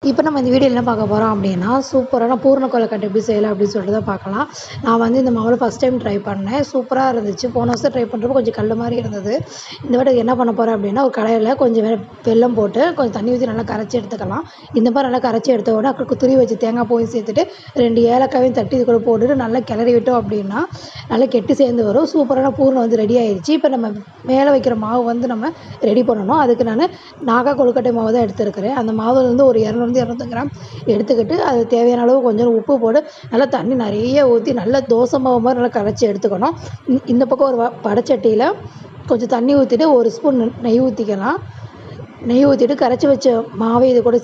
இப்போ நம்ம இந்த வீடியோவில் என்ன பார்க்க போகிறோம் அப்படின்னா, சூப்பரான பூரண கொழுக்கட்டை எப்படி செய்யலாம் அப்படின்னு சொல்லிட்டு தான் பார்க்கலாம். நான் வந்து இந்த மாவில் ஃபஸ்ட் டைம் ட்ரை பண்ணேன். சூப்பராக இருந்துச்சு. போன வருஷம் ட்ரை பண்ணுறப்போ கொஞ்சம் கல் மாதிரி இருந்தது. இந்த வாட்டி என்ன பண்ண போகிறேன் அப்படின்னா, ஒரு கடாயில் கொஞ்சம் வெல்லம் போட்டு கொஞ்சம் தண்ணி ஊற்றி நல்லா கரைச்சி எடுத்துக்கலாம். இந்த மாதிரி நல்லா கரைச்சி எடுத்த உடனே அதுக்கு துருவி வச்சு தேங்காய் பூவையும் சேர்த்துட்டு 2 ஏலக்காயும் தட்டி இது கூட போட்டுட்டு நல்லா கிளறி விட்டோம் அப்படின்னா நல்லா கெட்டி சேர்ந்து வரும். சூப்பரான பூரணம் வந்து ரெடி ஆயிடுச்சு. இப்போ நம்ம மேலே வைக்கிற மாவு வந்து நம்ம ரெடி பண்ணணும். அதுக்கு நான் நாகா கொழுக்கட்டை மாவு தான் எடுத்துருக்கிறேன். அந்த மாவில் வந்து ஒரு 200-250 கிராம் எடுத்துக்கிட்டு அது தேவையான அளவு கொஞ்சம் உப்பு போட்டு நல்லா தண்ணி நிறைய ஊற்றி நல்லா தோசை மாவு மாதிரி நல்லா கரைச்சி எடுத்துக்கணும். இந்த பக்கம் ஒரு வடைச்சட்டியில் கொஞ்சம் தண்ணி ஊற்றிட்டு 1 ஸ்பூன் நெய் ஊற்றிக்கலாம். நெய் ஊற்றிட்டு கரைச்சி வச்ச மாவை இது கூட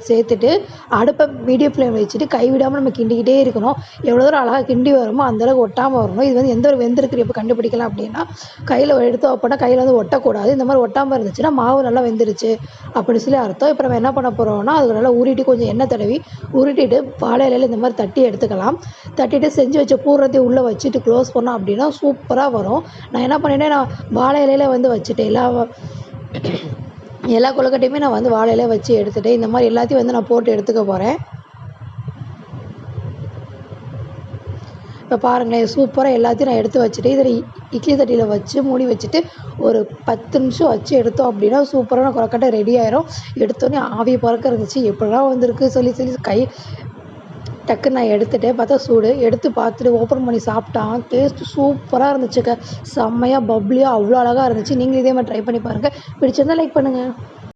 சேர்த்துட்டு அடுப்பை மீடியம் ஃப்ளேம் வச்சுட்டு கைவிடாமல் நம்ம கிண்டிக்கிட்டே இருக்கணும். எவ்வளோ தூரம் அழகாக கிண்டி வருமோ அந்தளவுக்கு ஒட்டாமல் வரணும். இது வந்து எந்த ஒரு வெந்திருக்கு எப்போ கண்டுபிடிக்கலாம் அப்படின்னா, கையில் எடுத்து வைப்போம்னா கையில் வந்து ஒட்டக்கூடாது. இந்த மாதிரி ஒட்டாமல் இருந்துச்சுன்னா மாவு நல்லா வெந்துருச்சு அப்படின்னு சொல்லி அர்த்தம். இப்போ நம்ம என்ன பண்ண போகிறோம்னா, அதுக்கு நல்லா உருட்டி கொஞ்சம் எண்ணெய் தடவி உருட்டிட்டு வாழை இலையில் இந்த மாதிரி தட்டி எடுத்துக்கலாம். தட்டிட்டு செஞ்சு வச்ச பூரத்தையும் உள்ளே வச்சுட்டு க்ளோஸ் பண்ணோம் அப்படின்னா சூப்பராக வரும். நான் என்ன பண்ணிட்டேன், நான் வாழை இலையில் வந்து வச்சுட்டேன். எல்லா கொழுக்கட்டையுமே நான் வந்து வாழையில வச்சு எடுத்துட்டேன். இந்த மாதிரி எல்லாத்தையும் வந்து நான் போட்டு எடுத்துக்க போகிறேன். இப்போ பாருங்களேன், சூப்பராக எல்லாத்தையும் நான் எடுத்து வச்சுட்டு இதில் இட்லி தட்டியில் வச்சு மூடி வச்சுட்டு ஒரு 10 நிமிஷம் வச்சு எடுத்தோம் அப்படின்னா சூப்பரான கொழுக்கட்டை ரெடி ஆயிரும். எடுத்தோடனே ஆவி பறக்க இருந்துச்சு. எப்படிலாம் வந்திருக்கு சொல்லி கை டக்குன்னு நான் எடுத்துகிட்டேன். பார்த்தா சூடு. எடுத்து பார்த்துட்டு ஓப்பன் பண்ணி சாப்பிட்டான். டேஸ்ட்டு சூப்பராக இருந்துச்சுங்க. செம்மையாக பப்ளியாக அவ்வளோ அழகாக இருந்துச்சு. நீங்களும் இதே மாதிரி ட்ரை பண்ணி பாருங்கள். பிடிச்சிருந்தால் லைக் பண்ணுங்கள்.